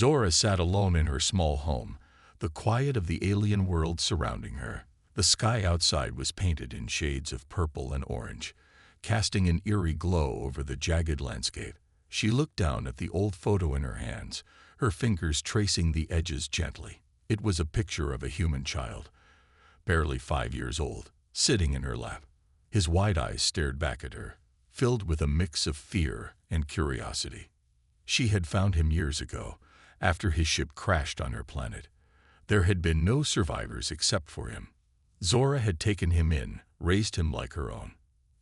Zora sat alone in her small home, the quiet of the alien world surrounding her. The sky outside was painted in shades of purple and orange, casting an eerie glow over the jagged landscape. She looked down at the old photo in her hands, her fingers tracing the edges gently. It was a picture of a human child, barely 5 years old, sitting in her lap. His wide eyes stared back at her, filled with a mix of fear and curiosity. She had found him years ago, after his ship crashed on her planet. There had been no survivors except for him. Zora had taken him in, raised him like her own.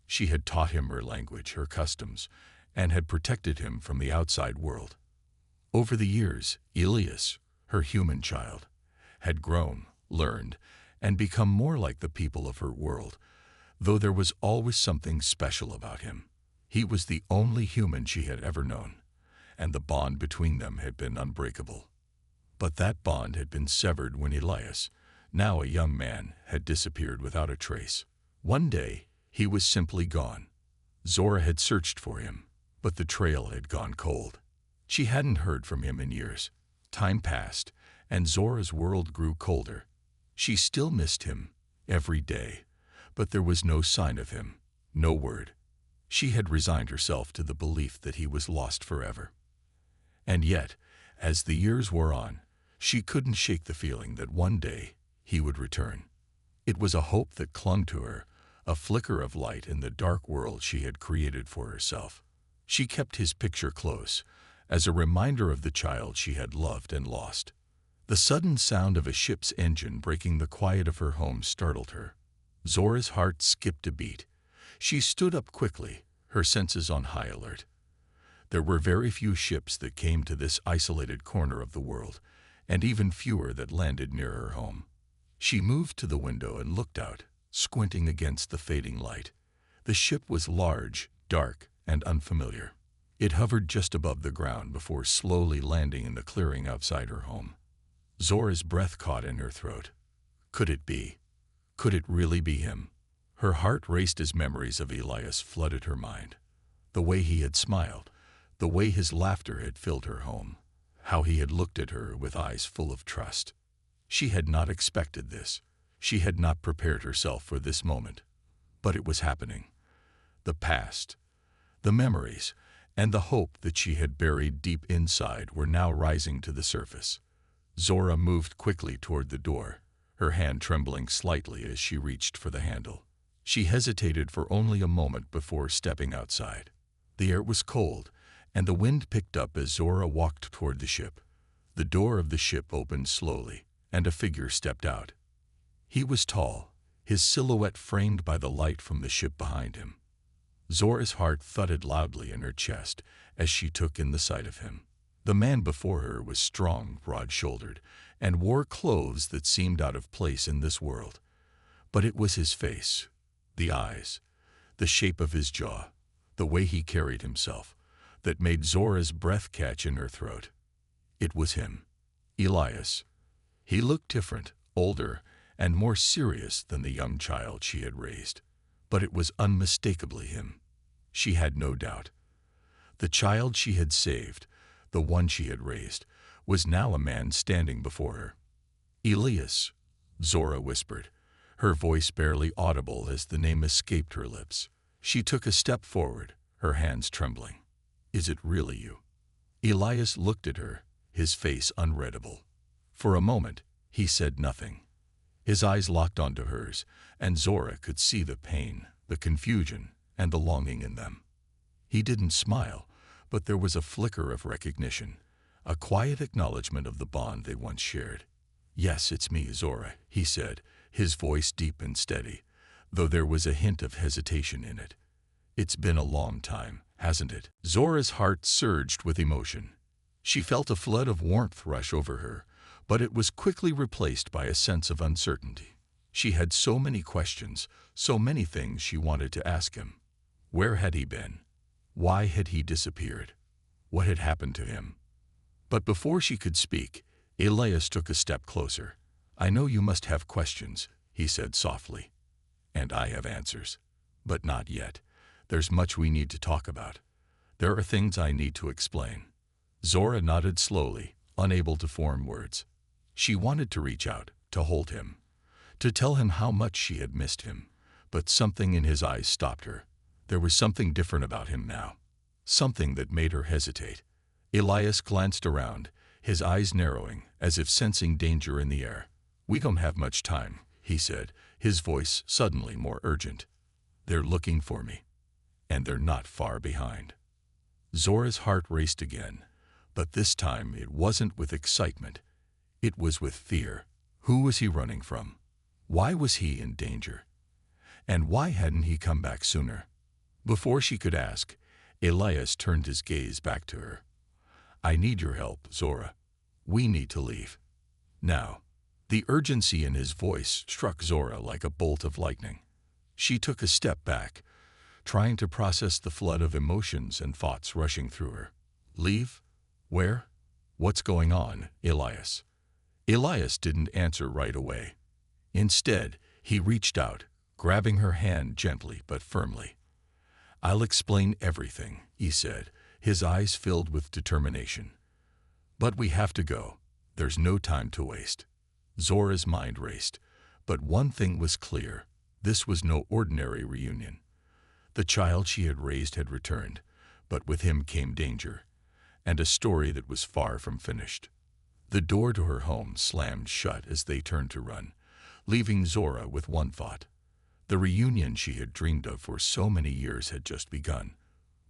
She had taught him her language, her customs, and had protected him from the outside world. Over the years, Elias, her human child, had grown, learned, and become more like the people of her world, though there was always something special about him. He was the only human she had ever known, and the bond between them had been unbreakable. But that bond had been severed when Elias, now a young man, had disappeared without a trace. One day, he was simply gone. Zora had searched for him, but the trail had gone cold. She hadn't heard from him in years. Time passed, and Zora's world grew colder. She still missed him every day, but there was no sign of him, no word. She had resigned herself to the belief that he was lost forever. And yet, as the years wore on, she couldn't shake the feeling that one day he would return. It was a hope that clung to her, a flicker of light in the dark world she had created for herself. She kept his picture close, as a reminder of the child she had loved and lost. The sudden sound of a ship's engine breaking the quiet of her home startled her. Zora's heart skipped a beat. She stood up quickly, her senses on high alert. There were very few ships that came to this isolated corner of the world, and even fewer that landed near her home. She moved to the window and looked out, squinting against the fading light. The ship was large, dark, and unfamiliar. It hovered just above the ground before slowly landing in the clearing outside her home. Zora's breath caught in her throat. Could it be? Could it really be him? Her heart raced as memories of Elias flooded her mind. The way he had smiled, the way his laughter had filled her home, how he had looked at her with eyes full of trust. She had not expected this. She had not prepared herself for this moment. But it was happening. The past, the memories, and the hope that she had buried deep inside were now rising to the surface. Zora moved quickly toward the door, her hand trembling slightly as she reached for the handle. She hesitated for only a moment before stepping outside. The air was cold, and the wind picked up as Zora walked toward the ship. The door of the ship opened slowly, and a figure stepped out. He was tall, his silhouette framed by the light from the ship behind him. Zora's heart thudded loudly in her chest as she took in the sight of him. The man before her was strong, broad-shouldered, and wore clothes that seemed out of place in this world. But it was his face, the eyes, the shape of his jaw, the way he carried himself, that made Zora's breath catch in her throat. It was him, Elias. He looked different, older, and more serious than the young child she had raised. But it was unmistakably him. She had no doubt. The child she had saved, the one she had raised, was now a man standing before her. Elias, Zora whispered, her voice barely audible as the name escaped her lips. She took a step forward, her hands trembling. Is it really you? Elias looked at her, his face unreadable. For a moment, he said nothing. His eyes locked onto hers, and Zora could see the pain, the confusion, and the longing in them. He didn't smile, but there was a flicker of recognition, a quiet acknowledgement of the bond they once shared. Yes, it's me, Zora, he said, his voice deep and steady, though there was a hint of hesitation in it. It's been a long time, hasn't it? Zora's heart surged with emotion. She felt a flood of warmth rush over her, but it was quickly replaced by a sense of uncertainty. She had so many questions, so many things she wanted to ask him. Where had he been? Why had he disappeared? What had happened to him? But before she could speak, Elias took a step closer. I know you must have questions, he said softly. And I have answers. But not yet. There's much we need to talk about. There are things I need to explain. Zora nodded slowly, unable to form words. She wanted to reach out, to hold him, to tell him how much she had missed him, but something in his eyes stopped her. There was something different about him now, something that made her hesitate. Elias glanced around, his eyes narrowing, as if sensing danger in the air. "We don't have much time," he said, his voice suddenly more urgent. "They're looking for me, and they're not far behind." Zora's heart raced again, but this time it wasn't with excitement. It was with fear. Who was he running from? Why was he in danger? And why hadn't he come back sooner? Before she could ask, Elias turned his gaze back to her. "I need your help, Zora. We need to leave. Now." The urgency in his voice struck Zora like a bolt of lightning. She took a step back, trying to process the flood of emotions and thoughts rushing through her. "Leave? Where? What's going on, Elias?" Elias didn't answer right away. Instead, he reached out, grabbing her hand gently but firmly. "I'll explain everything," he said, his eyes filled with determination. "But we have to go. There's no time to waste." Zora's mind raced, but one thing was clear. This was no ordinary reunion. The child she had raised had returned, but with him came danger, and a story that was far from finished. The door to her home slammed shut as they turned to run, leaving Zora with one thought. The reunion she had dreamed of for so many years had just begun,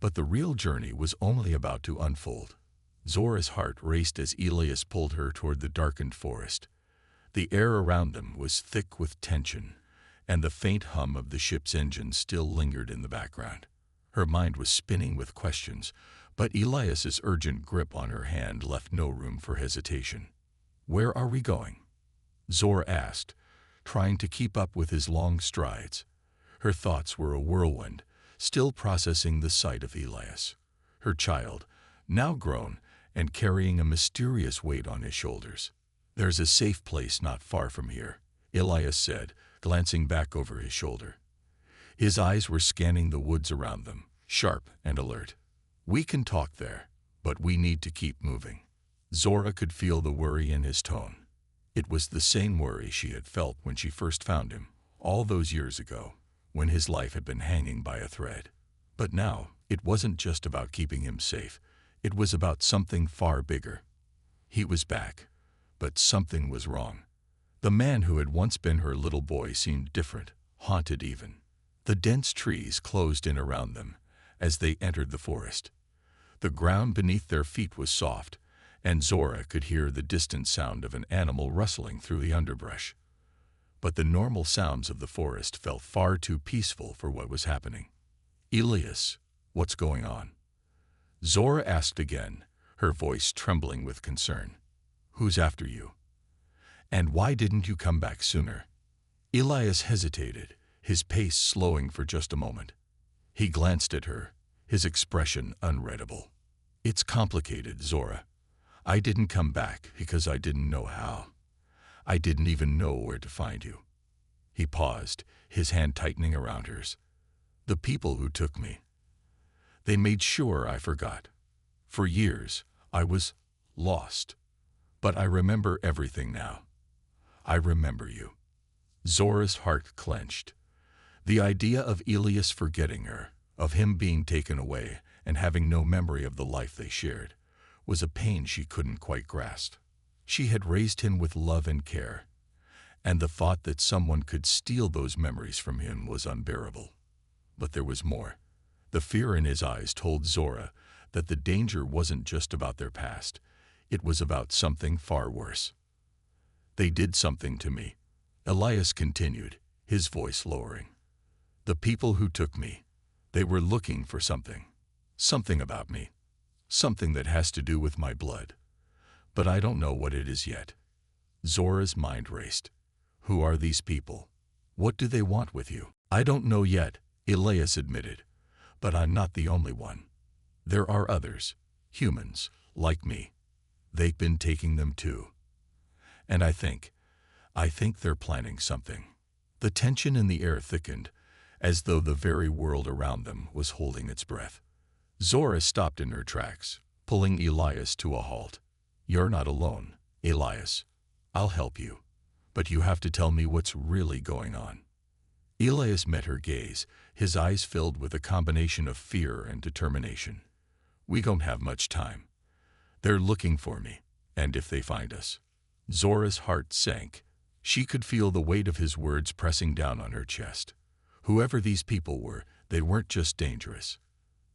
but the real journey was only about to unfold. Zora's heart raced as Elias pulled her toward the darkened forest. The air around them was thick with tension, and the faint hum of the ship's engine still lingered in the background. Her mind was spinning with questions, but Elias's urgent grip on her hand left no room for hesitation. "Where are we going?" Zora asked, trying to keep up with his long strides. Her thoughts were a whirlwind, still processing the sight of Elias, her child, now grown and carrying a mysterious weight on his shoulders. "There's a safe place not far from here," Elias said, glancing back over his shoulder. His eyes were scanning the woods around them, sharp and alert. "We can talk there, but we need to keep moving." Zora could feel the worry in his tone. It was the same worry she had felt when she first found him, all those years ago, when his life had been hanging by a thread. But now, it wasn't just about keeping him safe. It was about something far bigger. He was back, but something was wrong. The man who had once been her little boy seemed different, haunted even. The dense trees closed in around them as they entered the forest. The ground beneath their feet was soft, and Zora could hear the distant sound of an animal rustling through the underbrush. But the normal sounds of the forest felt far too peaceful for what was happening. "Elias, what's going on?" Zora asked again, her voice trembling with concern. "Who's after you? And why didn't you come back sooner?" Elias hesitated, his pace slowing for just a moment. He glanced at her, his expression unreadable. "It's complicated, Zora. I didn't come back because I didn't know how. I didn't even know where to find you." He paused, his hand tightening around hers. "The people who took me, they made sure I forgot. For years, I was lost. But I remember everything now. I remember you." Zora's heart clenched. The idea of Elias forgetting her, of him being taken away and having no memory of the life they shared, was a pain she couldn't quite grasp. She had raised him with love and care, and the thought that someone could steal those memories from him was unbearable. But there was more. The fear in his eyes told Zora that the danger wasn't just about their past. It was about something far worse. "They did something to me," Elias continued, his voice lowering. "The people who took me, they were looking for something. Something about me. Something that has to do with my blood. But I don't know what it is yet." Zora's mind raced. "Who are these people? What do they want with you?" "I don't know yet," Elias admitted, "but I'm not the only one. There are others, humans, like me. They've been taking them too. And I think they're planning something." The tension in the air thickened, as though the very world around them was holding its breath. Zora stopped in her tracks, pulling Elias to a halt. "You're not alone, Elias. I'll help you. But you have to tell me what's really going on." Elias met her gaze, his eyes filled with a combination of fear and determination. "We don't have much time. They're looking for me, and if they find us—" Zora's heart sank. She could feel the weight of his words pressing down on her chest. Whoever these people were, they weren't just dangerous.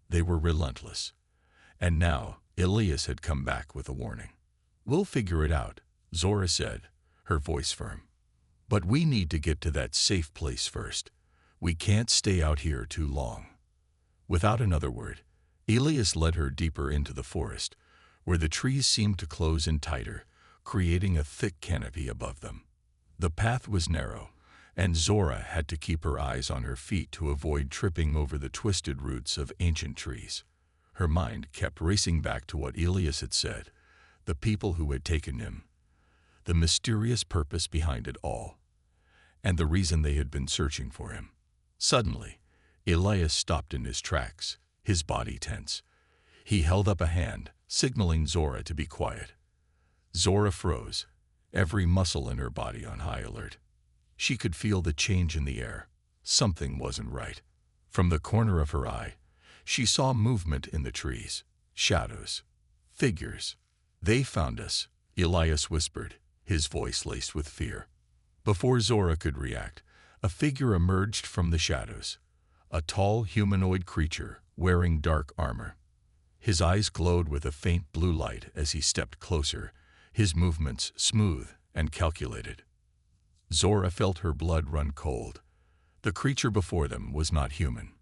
They were relentless. And now, Elias had come back with a warning. "We'll figure it out," Zora said, her voice firm. "But we need to get to that safe place first. We can't stay out here too long." Without another word, Elias led her deeper into the forest, where the trees seemed to close in tighter, creating a thick canopy above them. The path was narrow, and Zora had to keep her eyes on her feet to avoid tripping over the twisted roots of ancient trees. Her mind kept racing back to what Elias had said, the people who had taken him, the mysterious purpose behind it all, and the reason they had been searching for him. Suddenly, Elias stopped in his tracks, his body tense. He held up a hand, signaling Zora to be quiet. Zora froze, every muscle in her body on high alert. She could feel the change in the air. Something wasn't right. From the corner of her eye, she saw movement in the trees, shadows, figures. "They found us," Elias whispered, his voice laced with fear. Before Zora could react, a figure emerged from the shadows, a tall humanoid creature wearing dark armor. His eyes glowed with a faint blue light as he stepped closer, his movements smooth and calculated. Zora felt her blood run cold. The creature before them was not human.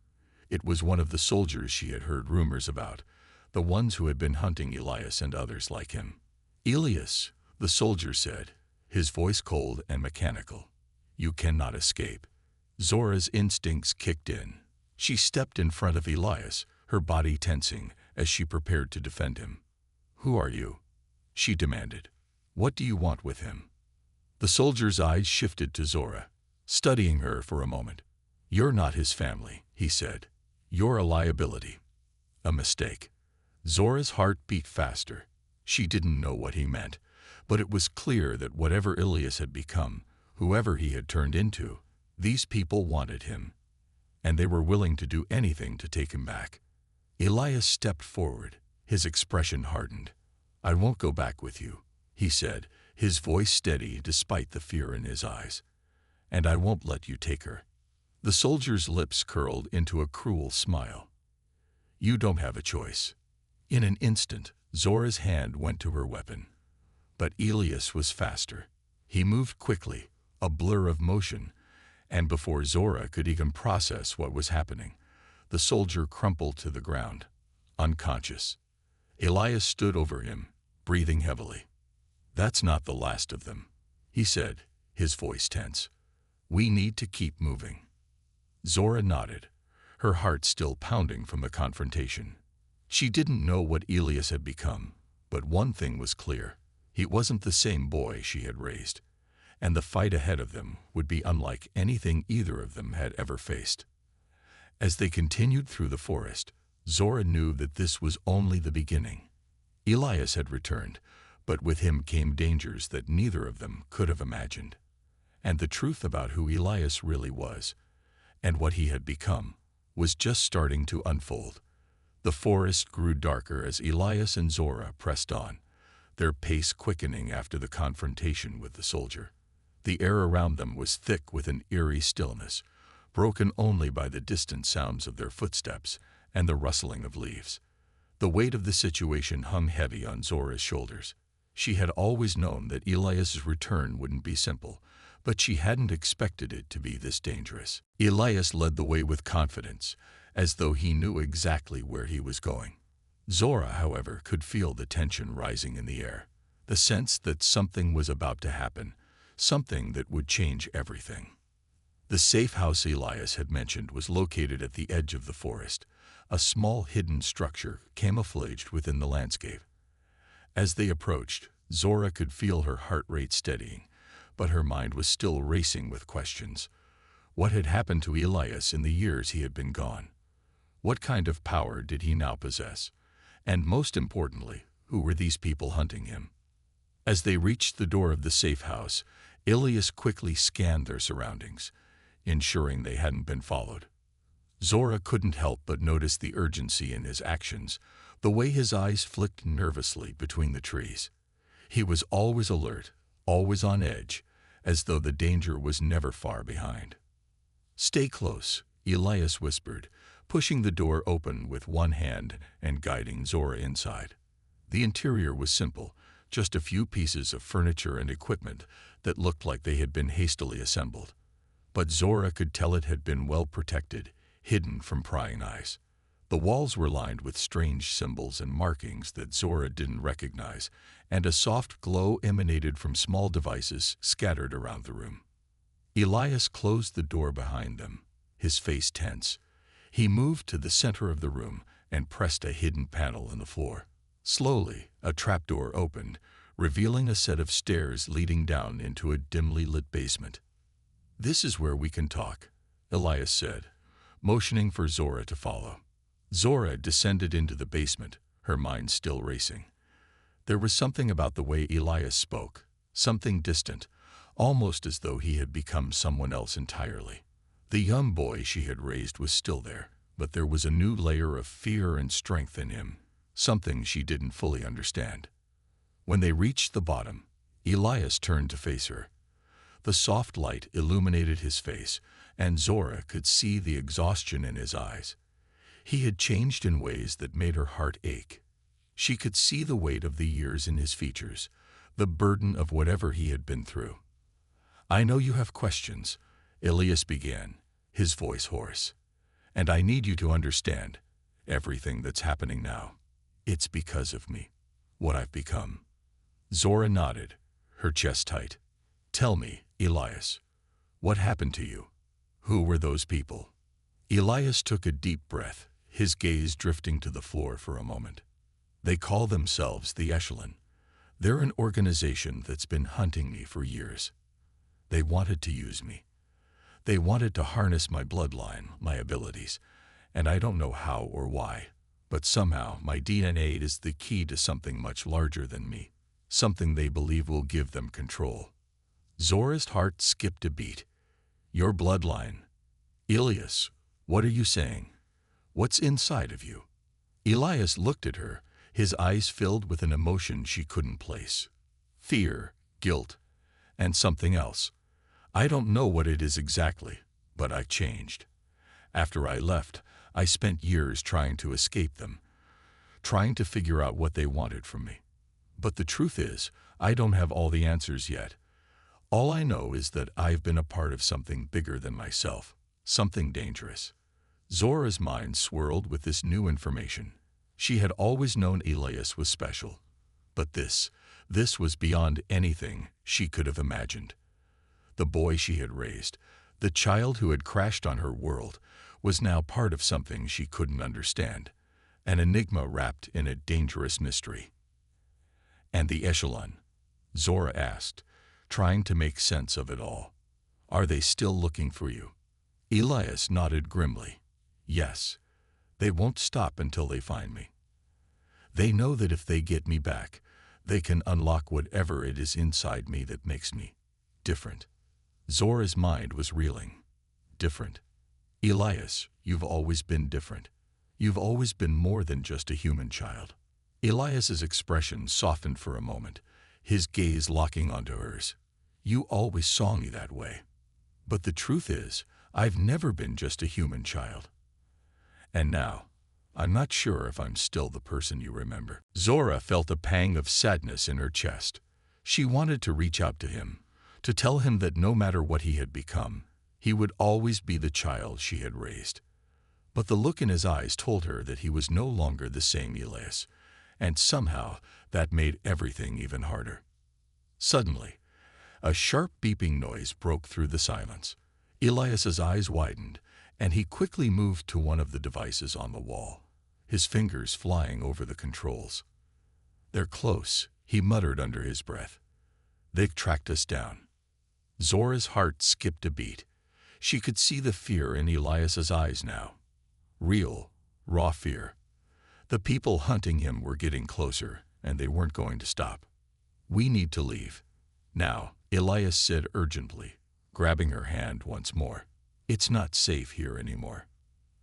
It was one of the soldiers she had heard rumors about, the ones who had been hunting Elias and others like him. "Elias," the soldier said, his voice cold and mechanical. "You cannot escape." Zora's instincts kicked in. She stepped in front of Elias, her body tensing as she prepared to defend him. "Who are you?" she demanded. "What do you want with him?" The soldier's eyes shifted to Zora, studying her for a moment. "You're not his family," he said. "You're a liability." A mistake. Zora's heart beat faster. She didn't know what he meant, but it was clear that whatever Elias had become, whoever he had turned into, these people wanted him, and they were willing to do anything to take him back. Elias stepped forward, his expression hardened. "I won't go back with you," he said, his voice steady despite the fear in his eyes. "And I won't let you take her." The soldier's lips curled into a cruel smile. "You don't have a choice." In an instant, Zora's hand went to her weapon. But Elias was faster. He moved quickly, a blur of motion, and before Zora could even process what was happening, the soldier crumpled to the ground, unconscious. Elias stood over him, breathing heavily. "That's not the last of them," he said, his voice tense. "We need to keep moving." Zora nodded, her heart still pounding from the confrontation. She didn't know what Elias had become, but one thing was clear. He wasn't the same boy she had raised, and the fight ahead of them would be unlike anything either of them had ever faced. As they continued through the forest, Zora knew that this was only the beginning. Elias had returned, but with him came dangers that neither of them could have imagined. And the truth about who Elias really was, and what he had become, was just starting to unfold. The forest grew darker as Elias and Zora pressed on, their pace quickening after the confrontation with the soldier. The air around them was thick with an eerie stillness, broken only by the distant sounds of their footsteps and the rustling of leaves. The weight of the situation hung heavy on Zora's shoulders. She had always known that Elias's return wouldn't be simple, but she hadn't expected it to be this dangerous. Elias led the way with confidence, as though he knew exactly where he was going. Zora, however, could feel the tension rising in the air, the sense that something was about to happen, something that would change everything. The safe house Elias had mentioned was located at the edge of the forest, a small hidden structure camouflaged within the landscape. As they approached, Zora could feel her heart rate steadying, but her mind was still racing with questions. What had happened to Elias in the years he had been gone? What kind of power did he now possess? And most importantly, who were these people hunting him? As they reached the door of the safe house, Ilias quickly scanned their surroundings, ensuring they hadn't been followed. Zora couldn't help but notice the urgency in his actions, the way his eyes flicked nervously between the trees. He was always alert, always on edge, as though the danger was never far behind. "Stay close," Elias whispered, pushing the door open with one hand and guiding Zora inside. The interior was simple, just a few pieces of furniture and equipment that looked like they had been hastily assembled. But Zora could tell it had been well protected, hidden from prying eyes. The walls were lined with strange symbols and markings that Zora didn't recognize, and a soft glow emanated from small devices scattered around the room. Elias closed the door behind them, his face tense. He moved to the center of the room and pressed a hidden panel in the floor. Slowly, a trapdoor opened, revealing a set of stairs leading down into a dimly lit basement. "This is where we can talk," Elias said, motioning for Zora to follow. Zora descended into the basement, her mind still racing. There was something about the way Elias spoke, something distant, almost as though he had become someone else entirely. The young boy she had raised was still there, but there was a new layer of fear and strength in him, something she didn't fully understand. When they reached the bottom, Elias turned to face her. The soft light illuminated his face, and Zora could see the exhaustion in his eyes. He had changed in ways that made her heart ache. She could see the weight of the years in his features, the burden of whatever he had been through. "I know you have questions," Elias began, his voice hoarse. "And I need you to understand, everything that's happening now, it's because of me, what I've become." Zora nodded, her chest tight. "Tell me, Elias, what happened to you? Who were those people?" Elias took a deep breath, his gaze drifting to the floor for a moment. "They call themselves the Echelon. They're an organization that's been hunting me for years. They wanted to use me. They wanted to harness my bloodline, my abilities, and I don't know how or why, but somehow my DNA is the key to something much larger than me, something they believe will give them control." Zora's heart skipped a beat. "Your bloodline. Elias, what are you saying? What's inside of you?" Elias looked at her, his eyes filled with an emotion she couldn't place. Fear, guilt, and something else. "I don't know what it is exactly, but I've changed. After I left, I spent years trying to escape them, trying to figure out what they wanted from me. But the truth is, I don't have all the answers yet. All I know is that I've been a part of something bigger than myself, something dangerous." Zora's mind swirled with this new information. She had always known Elias was special, but this was beyond anything she could have imagined. The boy she had raised, the child who had crashed on her world, was now part of something she couldn't understand, an enigma wrapped in a dangerous mystery. "And the Echelon?" Zora asked, trying to make sense of it all. "Are they still looking for you?" Elias nodded grimly. "Yes. They won't stop until they find me. They know that if they get me back, they can unlock whatever it is inside me that makes me different." Zora's mind was reeling. Different. "Elias, you've always been different. You've always been more than just a human child." Elias's expression softened for a moment, his gaze locking onto hers. "You always saw me that way. But the truth is, I've never been just a human child. And now, I'm not sure if I'm still the person you remember." Zora felt a pang of sadness in her chest. She wanted to reach out to him, to tell him that no matter what he had become, he would always be the child she had raised. But the look in his eyes told her that he was no longer the same Elias, and somehow that made everything even harder. Suddenly, a sharp beeping noise broke through the silence. Elias's eyes widened, and he quickly moved to one of the devices on the wall, his fingers flying over the controls. "They're close," he muttered under his breath. "They've tracked us down." Zora's heart skipped a beat. She could see the fear in Elias's eyes now. Real, raw fear. The people hunting him were getting closer, and they weren't going to stop. We need to leave. Now, Elias said urgently, grabbing her hand once more. It's not safe here anymore.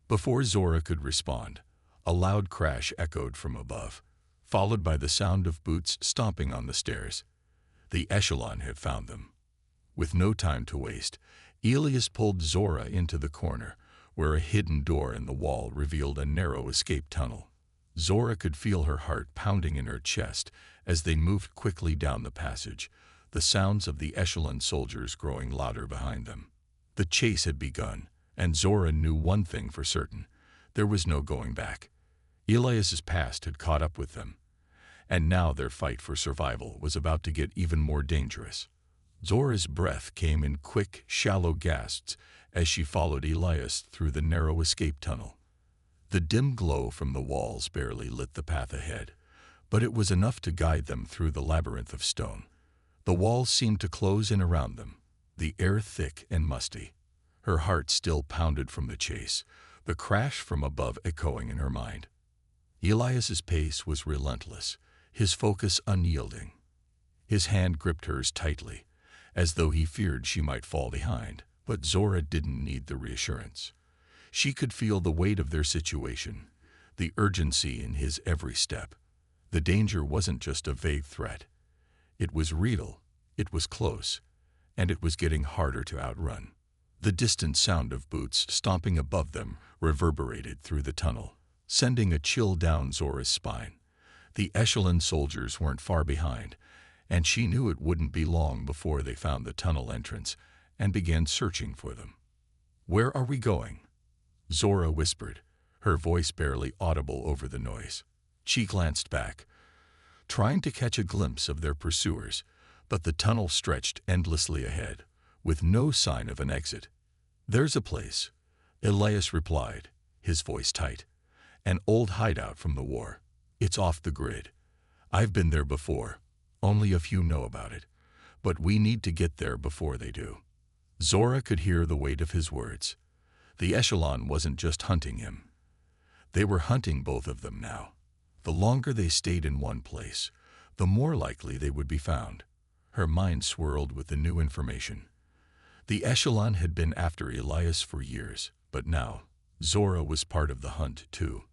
Before Zora could respond, a loud crash echoed from above, followed by the sound of boots stomping on the stairs. The echelon had found them. With no time to waste, Elias pulled Zora into the corner, where a hidden door in the wall revealed a narrow escape tunnel. Zora could feel her heart pounding in her chest as they moved quickly down the passage, the sounds of the echelon soldiers growing louder behind them. The chase had begun, and Zora knew one thing for certain: there was no going back. Elias's past had caught up with them, and now their fight for survival was about to get even more dangerous. Zora's breath came in quick, shallow gasps as she followed Elias through the narrow escape tunnel. The dim glow from the walls barely lit the path ahead, but it was enough to guide them through the labyrinth of stone. The walls seemed to close in around them, the air thick and musty. Her heart still pounded from the chase, the crash from above echoing in her mind. Elias's pace was relentless, his focus unyielding. His hand gripped hers tightly, as though he feared she might fall behind. But Zora didn't need the reassurance. She could feel the weight of their situation, the urgency in his every step. The danger wasn't just a vague threat. It was real, it was close, and it was getting harder to outrun. The distant sound of boots stomping above them reverberated through the tunnel, sending a chill down Zora's spine. The echelon soldiers weren't far behind, and she knew it wouldn't be long before they found the tunnel entrance and began searching for them. "Where are we going?" Zora whispered, her voice barely audible over the noise. She glanced back, trying to catch a glimpse of their pursuers, but the tunnel stretched endlessly ahead, with no sign of an exit. "There's a place," Elias replied, his voice tight. "An old hideout from the war. It's off the grid. I've been there before. Only a few know about it. But we need to get there before they do." Zora could hear the weight of his words. The echelon wasn't just hunting him. They were hunting both of them now. The longer they stayed in one place, the more likely they would be found. Her mind swirled with the new information. The echelon had been after Elias for years, but now Zora was part of the hunt too.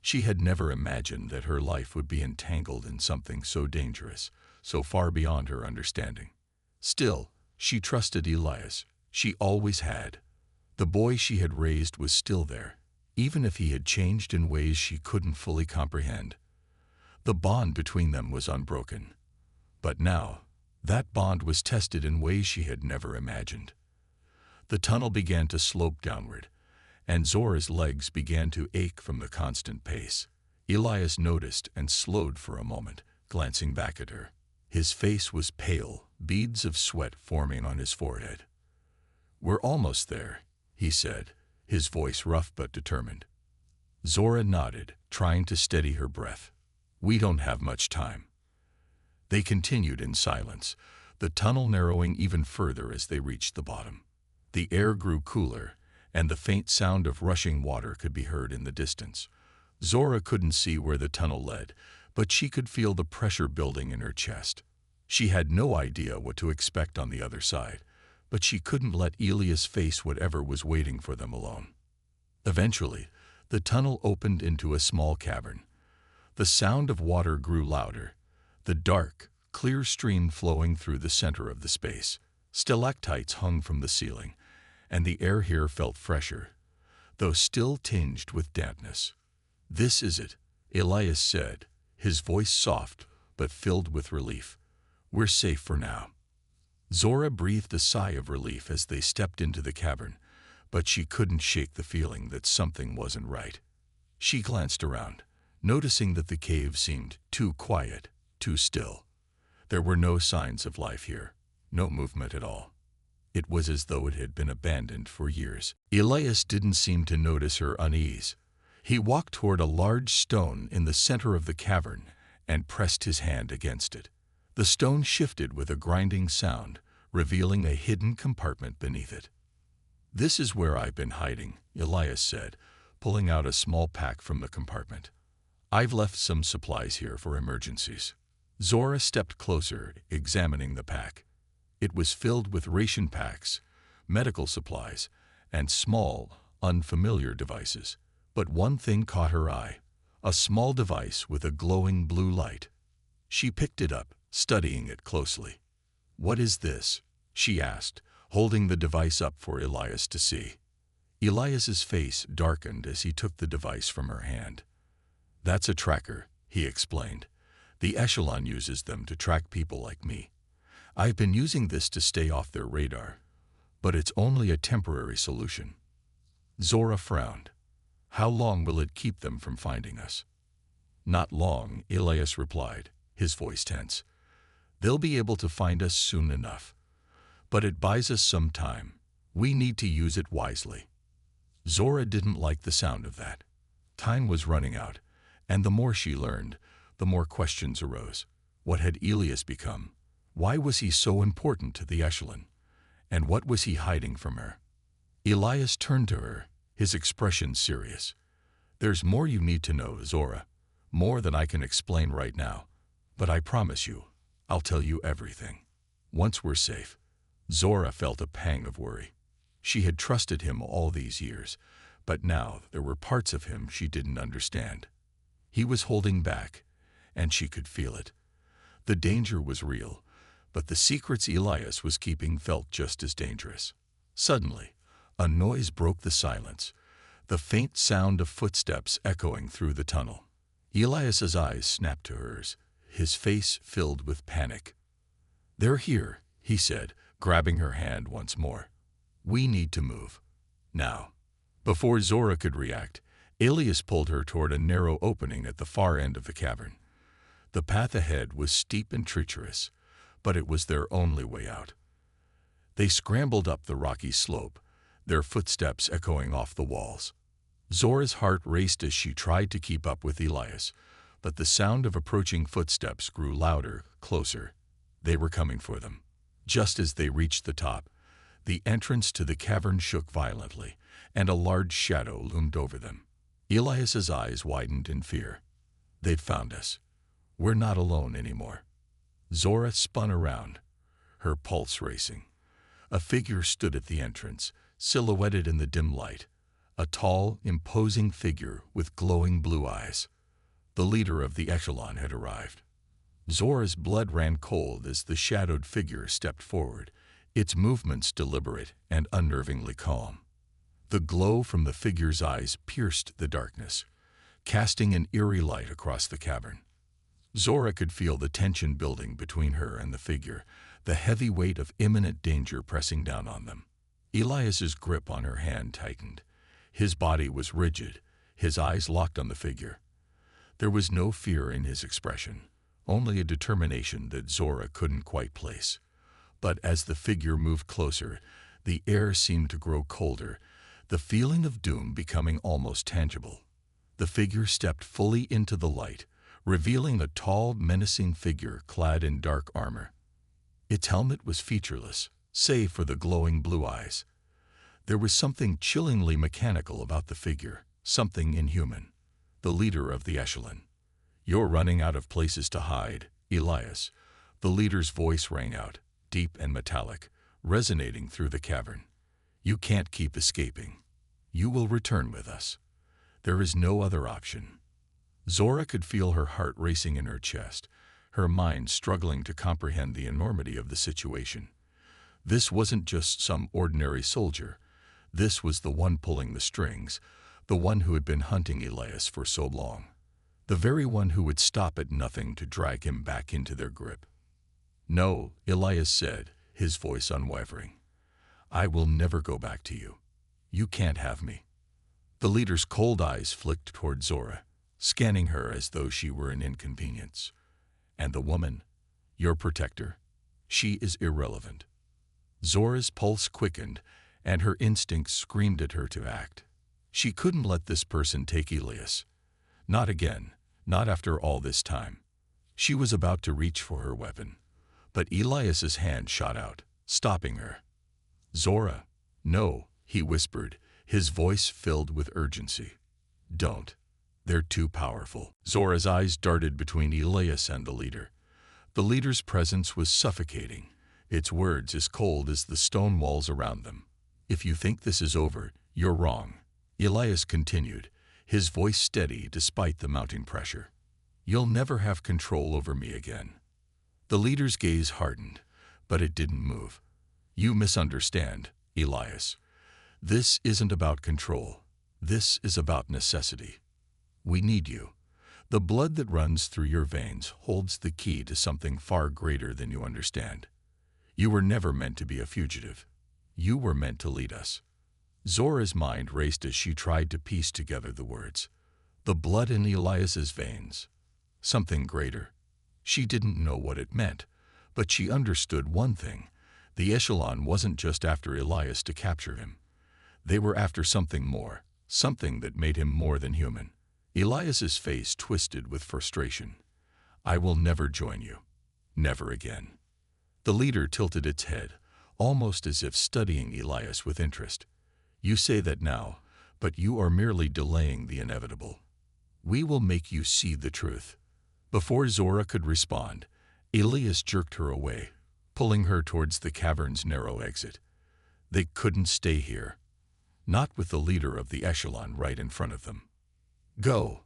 She had never imagined that her life would be entangled in something so dangerous, so far beyond her understanding. Still, she trusted Elias. She always had. The boy she had raised was still there, even if he had changed in ways she couldn't fully comprehend. The bond between them was unbroken. But now, that bond was tested in ways she had never imagined. The tunnel began to slope downward, and Zora's legs began to ache from the constant pace. Elias noticed and slowed for a moment, glancing back at her. His face was pale, beads of sweat forming on his forehead. "We're almost there," he said, his voice rough but determined. Zora nodded, trying to steady her breath. "We don't have much time." They continued in silence, the tunnel narrowing even further as they reached the bottom. The air grew cooler, and the faint sound of rushing water could be heard in the distance. Zora couldn't see where the tunnel led, but she could feel the pressure building in her chest. She had no idea what to expect on the other side, but she couldn't let Elias face whatever was waiting for them alone. Eventually, the tunnel opened into a small cavern. The sound of water grew louder, the dark, clear stream flowing through the center of the space. Stalactites hung from the ceiling, and the air here felt fresher, though still tinged with dampness. "This is it," Elias said, his voice soft but filled with relief. "We're safe for now." Zora breathed a sigh of relief as they stepped into the cavern, but she couldn't shake the feeling that something wasn't right. She glanced around, noticing that the cave seemed too quiet, too still. There were no signs of life here, no movement at all. It was as though it had been abandoned for years. Elias didn't seem to notice her unease. He walked toward a large stone in the center of the cavern and pressed his hand against it. The stone shifted with a grinding sound, revealing a hidden compartment beneath it. "This is where I've been hiding," Elias said, pulling out a small pack from the compartment. "I've left some supplies here for emergencies." Zora stepped closer, examining the pack. It was filled with ration packs, medical supplies, and small, unfamiliar devices. But one thing caught her eye, a small device with a glowing blue light. She picked it up, studying it closely. "What is this?" she asked, holding the device up for Elias to see. Elias's face darkened as he took the device from her hand. "That's a tracker," he explained. "The Echelon uses them to track people like me. I've been using this to stay off their radar, but it's only a temporary solution." Zora frowned. "How long will it keep them from finding us?" "Not long," Elias replied, his voice tense. "They'll be able to find us soon enough. But it buys us some time. We need to use it wisely." Zora didn't like the sound of that. Time was running out, and the more she learned, the more questions arose. What had Elias become? Why was he so important to the Echelon? And what was he hiding from her? Elias turned to her, his expression serious. "There's more you need to know, Zora. More than I can explain right now. But I promise you, I'll tell you everything. Once we're safe." Zora felt a pang of worry. She had trusted him all these years, but now there were parts of him she didn't understand. He was holding back, and she could feel it. The danger was real, but the secrets Elias was keeping felt just as dangerous. Suddenly, a noise broke the silence, the faint sound of footsteps echoing through the tunnel. Elias's eyes snapped to hers, his face filled with panic. "They're here," he said, grabbing her hand once more. "We need to move. Now." Before Zora could react, Elias pulled her toward a narrow opening at the far end of the cavern. The path ahead was steep and treacherous, but it was their only way out. They scrambled up the rocky slope, their footsteps echoing off the walls. Zora's heart raced as she tried to keep up with Elias, but the sound of approaching footsteps grew louder, closer. They were coming for them. Just as they reached the top, the entrance to the cavern shook violently, and a large shadow loomed over them. Elias's eyes widened in fear. "They've found us. We're not alone anymore." Zora spun around, her pulse racing. A figure stood at the entrance, silhouetted in the dim light, a tall, imposing figure with glowing blue eyes. The leader of the Echelon had arrived. Zora's blood ran cold as the shadowed figure stepped forward, its movements deliberate and unnervingly calm. The glow from the figure's eyes pierced the darkness, casting an eerie light across the cavern. Zora could feel the tension building between her and the figure, the heavy weight of imminent danger pressing down on them. Elias's grip on her hand tightened. His body was rigid, his eyes locked on the figure. There was no fear in his expression, only a determination that Zora couldn't quite place. But as the figure moved closer, the air seemed to grow colder, the feeling of doom becoming almost tangible. The figure stepped fully into the light, revealing a tall, menacing figure clad in dark armor. Its helmet was featureless, save for the glowing blue eyes. There was something chillingly mechanical about the figure, something inhuman. The leader of the Echelon. "You're running out of places to hide, Elias." The leader's voice rang out, deep and metallic, resonating through the cavern. "You can't keep escaping. You will return with us. There is no other option." Zora could feel her heart racing in her chest, her mind struggling to comprehend the enormity of the situation. This wasn't just some ordinary soldier. This was the one pulling the strings, the one who had been hunting Elias for so long. The very one who would stop at nothing to drag him back into their grip. "No," Elias said, his voice unwavering. "I will never go back to you. You can't have me." The leader's cold eyes flicked toward Zora, scanning her as though she were an inconvenience. "And the woman, your protector, she is irrelevant." Zora's pulse quickened, and her instincts screamed at her to act. She couldn't let this person take Elias. Not again, not after all this time. She was about to reach for her weapon, but Elias's hand shot out, stopping her. "Zora, no," he whispered, his voice filled with urgency. "Don't. They're too powerful." Zora's eyes darted between Elias and the leader. The leader's presence was suffocating, its words as cold as the stone walls around them. "If you think this is over, you're wrong," Elias continued, his voice steady despite the mounting pressure. "You'll never have control over me again." The leader's gaze hardened, but it didn't move. "You misunderstand, Elias. This isn't about control. This is about necessity. We need you. The blood that runs through your veins holds the key to something far greater than you understand. You were never meant to be a fugitive. You were meant to lead us." Zora's mind raced as she tried to piece together the words. The blood in Elias's veins. Something greater. She didn't know what it meant, but she understood one thing. The Echelon wasn't just after Elias to capture him. They were after something more, something that made him more than human. Elias's face twisted with frustration. "I will never join you. Never again." The leader tilted its head, almost as if studying Elias with interest. "You say that now, but you are merely delaying the inevitable. We will make you see the truth." Before Zora could respond, Elias jerked her away, pulling her towards the cavern's narrow exit. They couldn't stay here. Not with the leader of the Echelon right in front of them. "Go,"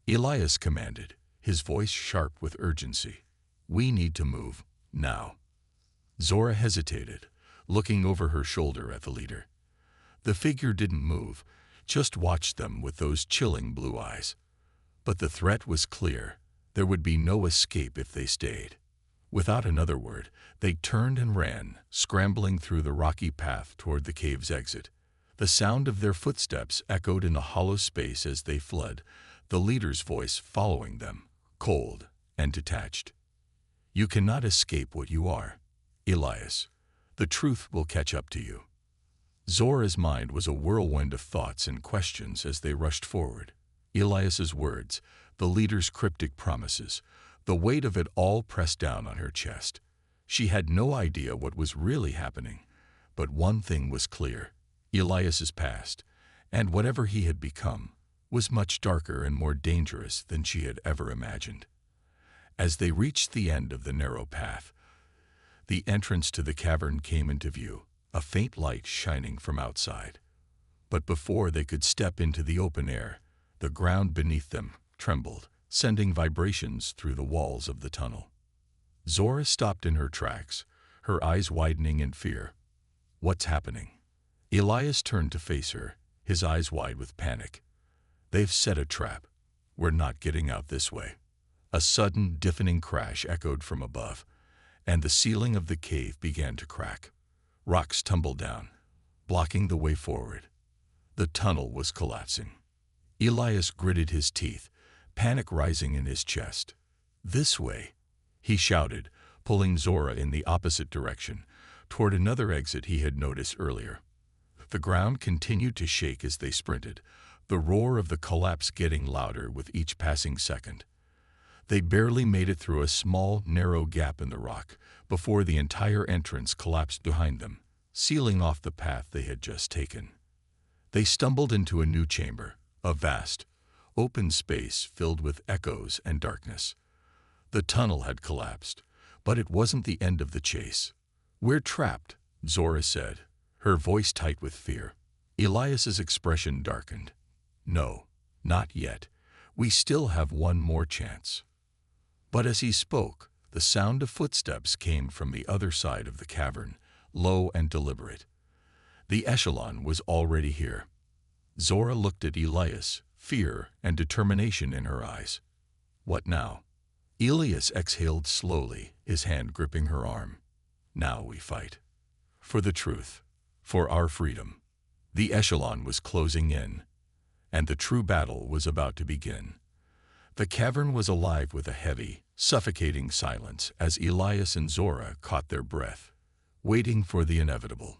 Elias commanded, his voice sharp with urgency. "We need to move, now." Zora hesitated, looking over her shoulder at the leader. The figure didn't move, just watched them with those chilling blue eyes. But the threat was clear. There would be no escape if they stayed. Without another word, they turned and ran, scrambling through the rocky path toward the cave's exit. The sound of their footsteps echoed in the hollow space as they fled, the leader's voice following them, cold and detached. "You cannot escape what you are, Elias. The truth will catch up to you." Zora's mind was a whirlwind of thoughts and questions as they rushed forward. Elias's words, the leader's cryptic promises, the weight of it all pressed down on her chest. She had no idea what was really happening, but one thing was clear. Elias's past, and whatever he had become, was much darker and more dangerous than she had ever imagined. As they reached the end of the narrow path, the entrance to the cavern came into view, a faint light shining from outside. But before they could step into the open air, the ground beneath them trembled, sending vibrations through the walls of the tunnel. Zora stopped in her tracks, her eyes widening in fear. "What's happening?" Elias turned to face her, his eyes wide with panic. "They've set a trap. We're not getting out this way." A sudden, deafening crash echoed from above, and the ceiling of the cave began to crack. Rocks tumbled down, blocking the way forward. The tunnel was collapsing. Elias gritted his teeth, panic rising in his chest. "This way," he shouted, pulling Zora in the opposite direction, toward another exit he had noticed earlier. The ground continued to shake as they sprinted, the roar of the collapse getting louder with each passing second. They barely made it through a small, narrow gap in the rock before the entire entrance collapsed behind them, sealing off the path they had just taken. They stumbled into a new chamber, a vast, open space filled with echoes and darkness. The tunnel had collapsed, but it wasn't the end of the chase. "We're trapped," Zora said, her voice tight with fear. Elias's expression darkened. "No, not yet. We still have one more chance." But as he spoke, the sound of footsteps came from the other side of the cavern, low and deliberate. The Echelon was already here. Zora looked at Elias, fear and determination in her eyes. "What now?" Elias exhaled slowly, his hand gripping her arm. "Now we fight. For the truth. For our freedom." The Echelon was closing in, and the true battle was about to begin. The cavern was alive with a heavy, suffocating silence as Elias and Zora caught their breath, waiting for the inevitable.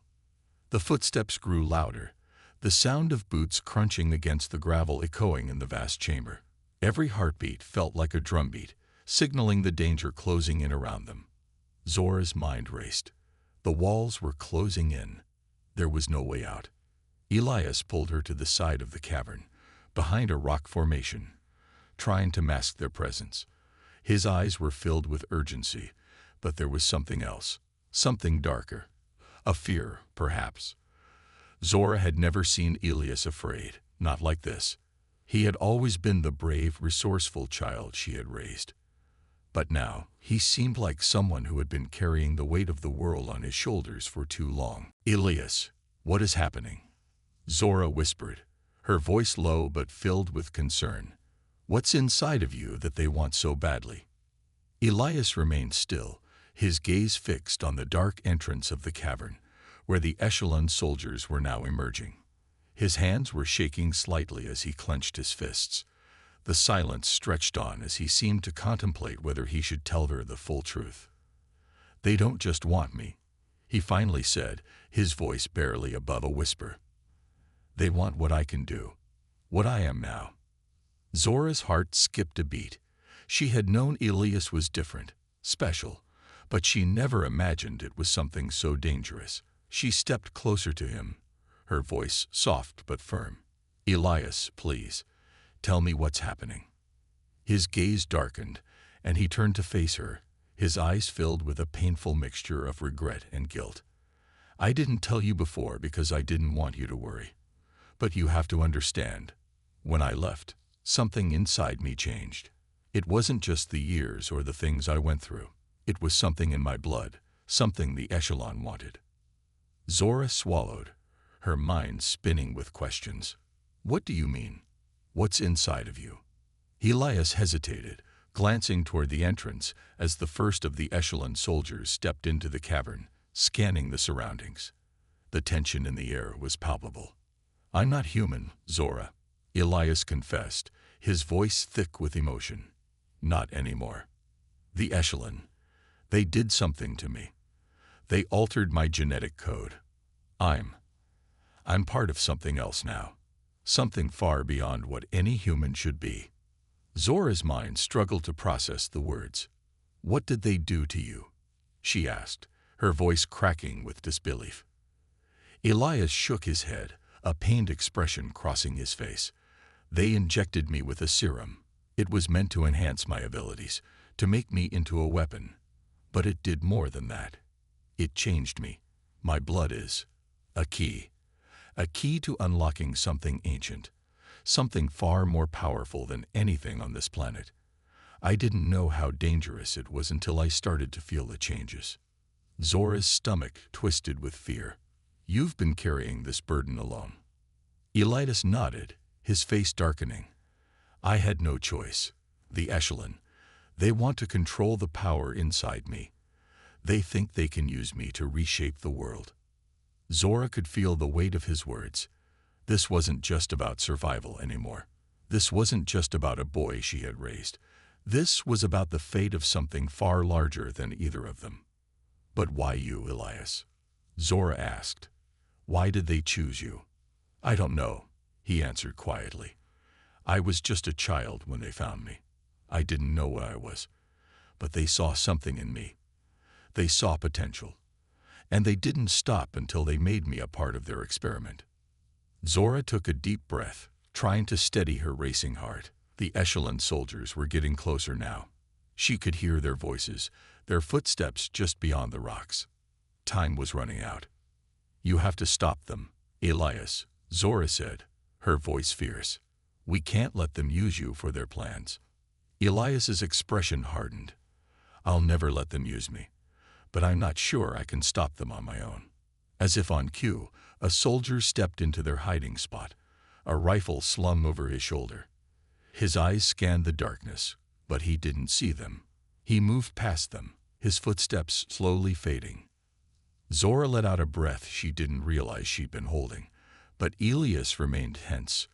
The footsteps grew louder, the sound of boots crunching against the gravel echoing in the vast chamber. Every heartbeat felt like a drumbeat, signaling the danger closing in around them. Zora's mind raced. The walls were closing in. There was no way out. Elias pulled her to the side of the cavern, behind a rock formation, trying to mask their presence. His eyes were filled with urgency, but there was something else, something darker. A fear, perhaps. Zora had never seen Elias afraid, not like this. He had always been the brave, resourceful child she had raised. But now, he seemed like someone who had been carrying the weight of the world on his shoulders for too long. "Elias, what is happening?" Zora whispered, her voice low but filled with concern. "What's inside of you that they want so badly?" Elias remained still, his gaze fixed on the dark entrance of the cavern, where the echelon soldiers were now emerging. His hands were shaking slightly as he clenched his fists. The silence stretched on as he seemed to contemplate whether he should tell her the full truth. "They don't just want me," he finally said, his voice barely above a whisper. "They want what I can do, what I am now." Zora's heart skipped a beat. She had known Elias was different, special, but she never imagined it was something so dangerous. She stepped closer to him, her voice soft but firm. "Elias, please, tell me what's happening." His gaze darkened, and he turned to face her, his eyes filled with a painful mixture of regret and guilt. "I didn't tell you before because I didn't want you to worry. But you have to understand, when I left, something inside me changed. It wasn't just the years or the things I went through. It was something in my blood, something the echelon wanted." Zora swallowed, her mind spinning with questions. "What do you mean? What's inside of you?" Elias hesitated, glancing toward the entrance as the first of the echelon soldiers stepped into the cavern, scanning the surroundings. The tension in the air was palpable. "I'm not human, Zora," Elias confessed, his voice thick with emotion. "Not anymore. The echelon, they did something to me. They altered my genetic code. I'm part of something else now, something far beyond what any human should be." Zora's mind struggled to process the words. "What did they do to you?" she asked, her voice cracking with disbelief. Elias shook his head, a pained expression crossing his face. "They injected me with a serum. It was meant to enhance my abilities, to make me into a weapon. But it did more than that. It changed me. My blood is a key to unlocking something ancient, something far more powerful than anything on this planet. I didn't know how dangerous it was until I started to feel the changes." Zora's stomach twisted with fear. "You've been carrying this burden alone." Elias nodded, his face darkening. "I had no choice. The echelon, they want to control the power inside me. They think they can use me to reshape the world." Zora could feel the weight of his words. This wasn't just about survival anymore. This wasn't just about a boy she had raised. This was about the fate of something far larger than either of them. "But why you, Elias?" Zora asked. "Why did they choose you?" "I don't know," he answered quietly. "I was just a child when they found me. I didn't know what I was. But they saw something in me. They saw potential. And they didn't stop until they made me a part of their experiment." Zora took a deep breath, trying to steady her racing heart. The echelon soldiers were getting closer now. She could hear their voices, their footsteps just beyond the rocks. Time was running out. "You have to stop them, Elias," Zora said, her voice fierce. "We can't let them use you for their plans." Elias's expression hardened. "I'll never let them use me, but I'm not sure I can stop them on my own." As if on cue, a soldier stepped into their hiding spot, a rifle slung over his shoulder. His eyes scanned the darkness, but he didn't see them. He moved past them, his footsteps slowly fading. Zora let out a breath she didn't realize she'd been holding, but Elias remained tense.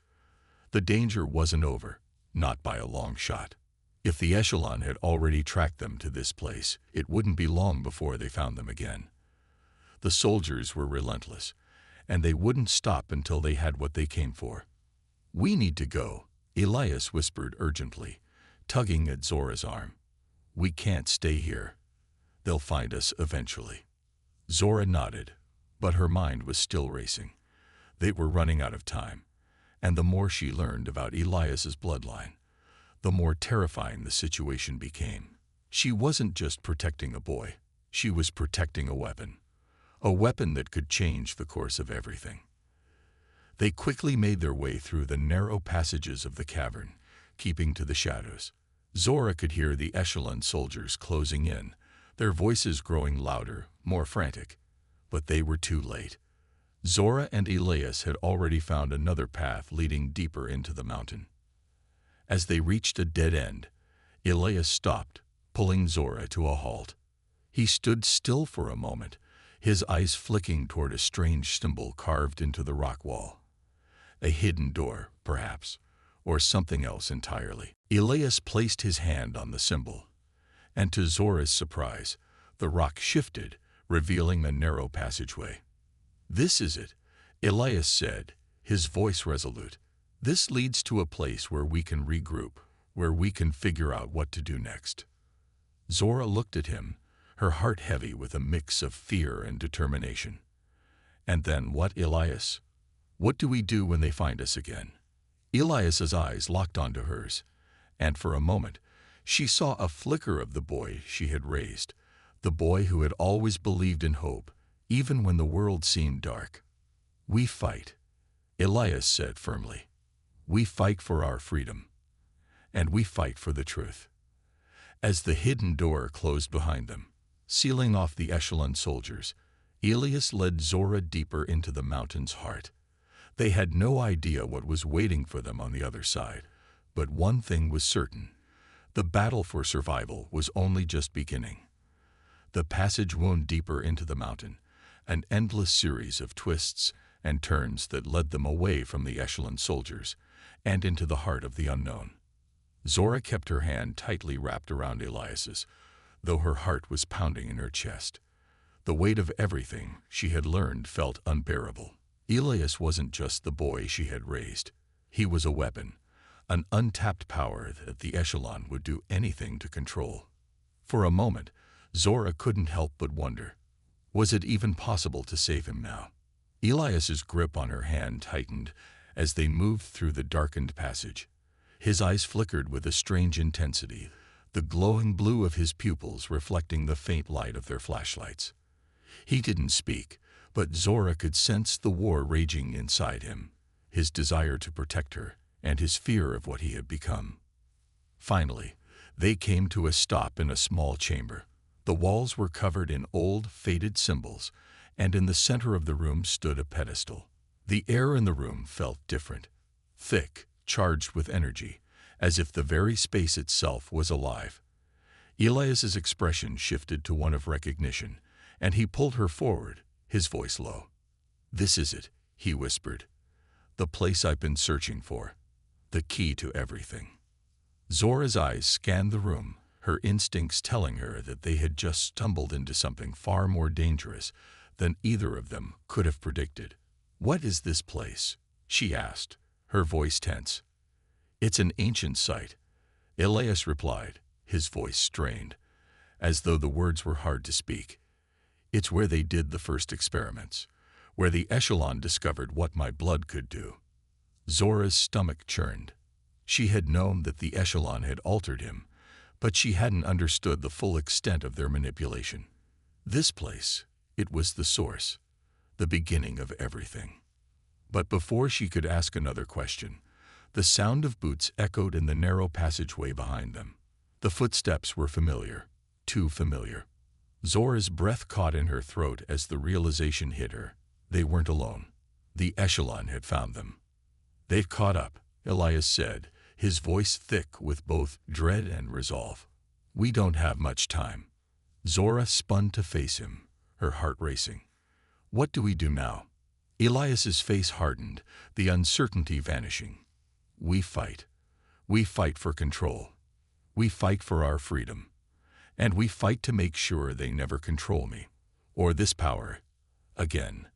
The danger wasn't over, not by a long shot. If the echelon had already tracked them to this place, it wouldn't be long before they found them again. The soldiers were relentless, and they wouldn't stop until they had what they came for. "We need to go," Elias whispered urgently, tugging at Zora's arm. "We can't stay here. They'll find us eventually." Zora nodded, but her mind was still racing. They were running out of time, and the more she learned about Elias's bloodline, the more terrifying the situation became. She wasn't just protecting a boy. She was protecting a weapon that could change the course of everything. They quickly made their way through the narrow passages of the cavern, keeping to the shadows. Zora could hear the echelon soldiers closing in, their voices growing louder, more frantic. But they were too late. Zora and Elias had already found another path leading deeper into the mountain. As they reached a dead end, Elias stopped, pulling Zora to a halt. He stood still for a moment, his eyes flicking toward a strange symbol carved into the rock wall. A hidden door, perhaps, or something else entirely. Elias placed his hand on the symbol, and to Zora's surprise, the rock shifted, revealing the narrow passageway. "This is it," Elias said, his voice resolute. "This leads to a place where we can regroup, where we can figure out what to do next." Zora looked at him, her heart heavy with a mix of fear and determination. "And then what, Elias? What do we do when they find us again?" Elias's eyes locked onto hers, and for a moment she saw a flicker of the boy she had raised, the boy who had always believed in hope, even when the world seemed dark. "We fight," Elias said firmly. "We fight for our freedom. And we fight for the truth." As the hidden door closed behind them, sealing off the echelon soldiers, Elias led Zora deeper into the mountain's heart. They had no idea what was waiting for them on the other side, but one thing was certain: the battle for survival was only just beginning. The passage wound deeper into the mountain, an endless series of twists and turns that led them away from the echelon soldiers and into the heart of the unknown. Zora kept her hand tightly wrapped around Elias's, though her heart was pounding in her chest. The weight of everything she had learned felt unbearable. Elias wasn't just the boy she had raised. He was a weapon, an untapped power that the echelon would do anything to control. For a moment, Zora couldn't help but wonder, was it even possible to save him now? Elias's grip on her hand tightened as they moved through the darkened passage. His eyes flickered with a strange intensity, the glowing blue of his pupils reflecting the faint light of their flashlights. He didn't speak, but Zora could sense the war raging inside him, his desire to protect her, and his fear of what he had become. Finally, they came to a stop in a small chamber. The walls were covered in old, faded symbols, and in the center of the room stood a pedestal. The air in the room felt different, thick, charged with energy, as if the very space itself was alive. Elias's expression shifted to one of recognition, and he pulled her forward, his voice low. "This is it," he whispered. "The place I've been searching for. The key to everything." Zora's eyes scanned the room, her instincts telling her that they had just stumbled into something far more dangerous than either of them could have predicted. "What is this place?" she asked, her voice tense. "It's an ancient site," Elias replied, his voice strained, as though the words were hard to speak. "It's where they did the first experiments, where the echelon discovered what my blood could do." Zora's stomach churned. She had known that the echelon had altered him, but she hadn't understood the full extent of their manipulation. This place, it was the source, the beginning of everything. But before she could ask another question, the sound of boots echoed in the narrow passageway behind them. The footsteps were familiar, too familiar. Zora's breath caught in her throat as the realization hit her. They weren't alone. The echelon had found them. "They've caught up," Elias said, his voice thick with both dread and resolve. "We don't have much time." Zora spun to face him, her heart racing. "What do we do now?" Elias's face hardened, the uncertainty vanishing. "We fight. We fight for control. We fight for our freedom. And we fight to make sure they never control me, or this power, again."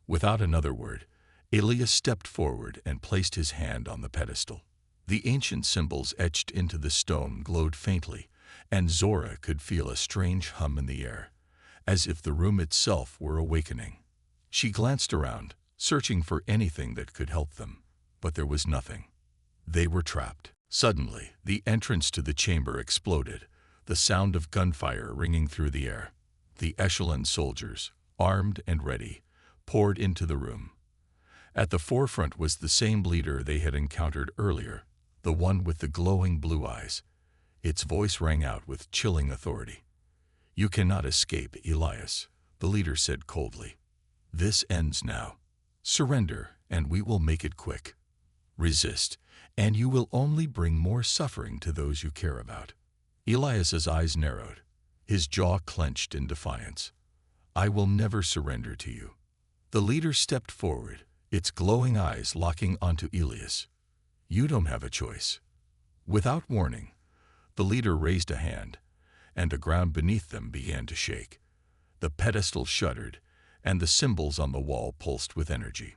Without another word, Elias stepped forward and placed his hand on the pedestal. The ancient symbols etched into the stone glowed faintly, and Zora could feel a strange hum in the air, as if the room itself were awakening. She glanced around, searching for anything that could help them, but there was nothing. They were trapped. Suddenly, the entrance to the chamber exploded, the sound of gunfire ringing through the air. The echelon soldiers, armed and ready, poured into the room. At the forefront was the same leader they had encountered earlier, the one with the glowing blue eyes. Its voice rang out with chilling authority. "You cannot escape, Elias," the leader said coldly. "This ends now. Surrender, and we will make it quick. Resist, and you will only bring more suffering to those you care about." Elias's eyes narrowed, his jaw clenched in defiance. "I will never surrender to you." The leader stepped forward, its glowing eyes locking onto Elias. "You don't have a choice." Without warning, the leader raised a hand, and the ground beneath them began to shake. The pedestal shuddered, and the symbols on the wall pulsed with energy.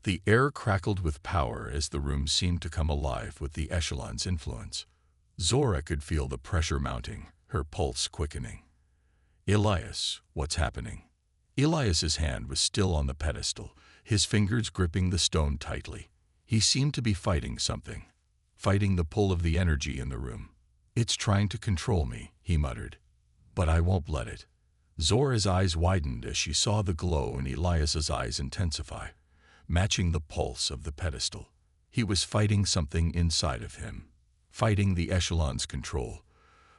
The air crackled with power as the room seemed to come alive with the echelon's influence. Zora could feel the pressure mounting, her pulse quickening. "Elias, what's happening?" Elias's hand was still on the pedestal, his fingers gripping the stone tightly. He seemed to be fighting something, fighting the pull of the energy in the room. "It's trying to control me," he muttered. "But I won't let it." Zora's eyes widened as she saw the glow in Elias's eyes intensify, matching the pulse of the pedestal. He was fighting something inside of him, fighting the echelon's control,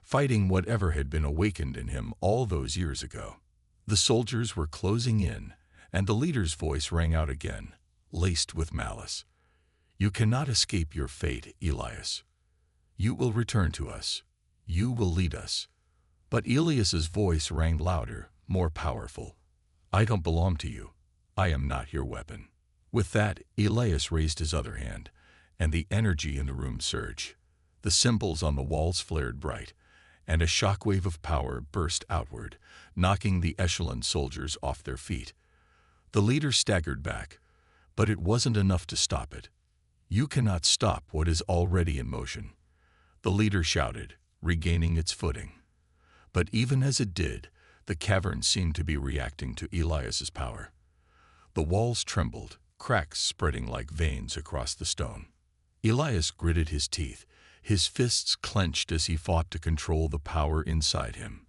fighting whatever had been awakened in him all those years ago. The soldiers were closing in, and the leader's voice rang out again, laced with malice. "You cannot escape your fate, Elias. You will return to us. You will lead us." But Elias's voice rang louder, more powerful. "I don't belong to you. I am not your weapon." With that, Elias raised his other hand, and the energy in the room surged. The symbols on the walls flared bright, and a shockwave of power burst outward, knocking the echelon soldiers off their feet. The leader staggered back, but it wasn't enough to stop it. "You cannot stop what is already in motion," the leader shouted, regaining its footing. But even as it did, the cavern seemed to be reacting to Elias's power. The walls trembled, cracks spreading like veins across the stone. Elias gritted his teeth, his fists clenched as he fought to control the power inside him.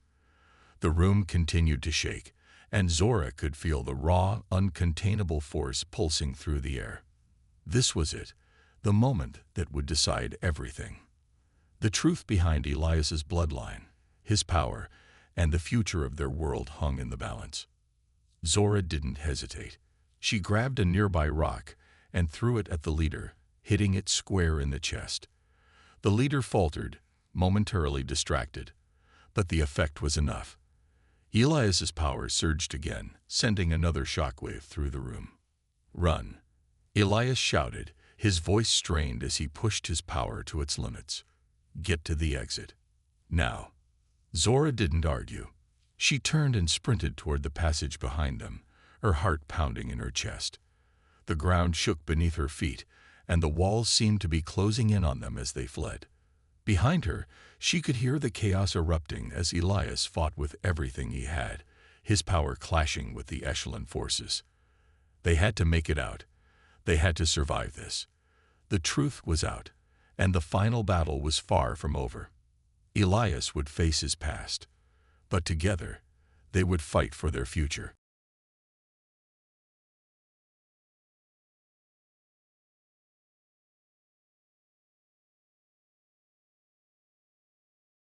The room continued to shake, and Zora could feel the raw, uncontainable force pulsing through the air. This was it, the moment that would decide everything. The truth behind Elias's bloodline, his power, and the future of their world hung in the balance. Zora didn't hesitate. She grabbed a nearby rock and threw it at the leader, hitting it square in the chest. The leader faltered, momentarily distracted, but the effect was enough. Elias's power surged again, sending another shockwave through the room. "Run!" Elias shouted, his voice strained as he pushed his power to its limits. "Get to the exit. Now." Zora didn't argue. She turned and sprinted toward the passage behind them, her heart pounding in her chest. The ground shook beneath her feet, and the walls seemed to be closing in on them as they fled. Behind her, she could hear the chaos erupting as Elias fought with everything he had, his power clashing with the echelon forces. They had to make it out. They had to survive this. The truth was out, and the final battle was far from over. Elias would face his past, but together, they would fight for their future.